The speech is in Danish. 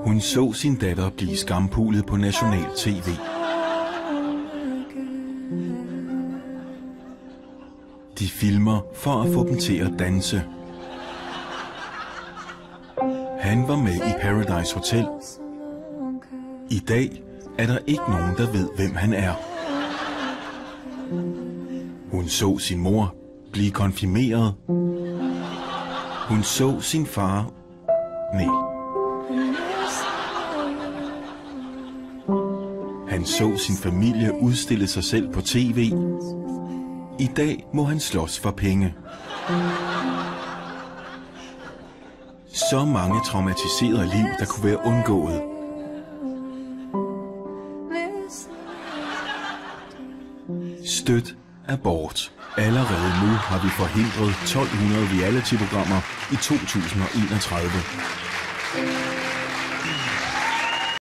Hun så sin datter blive skampulet på national tv. De filmer for at få dem til at danse. Han var med i Paradise Hotel. I dag er der ikke nogen, der ved, hvem han er. Hun så sin mor blive konfirmeret. Hun så sin far. Han så sin familie udstille sig selv på tv. I dag må han slås for penge. Så mange traumatiserede liv, der kunne være undgået. Støt abort. Allerede nu har vi forhindret 1200 reality-programmer i 2031.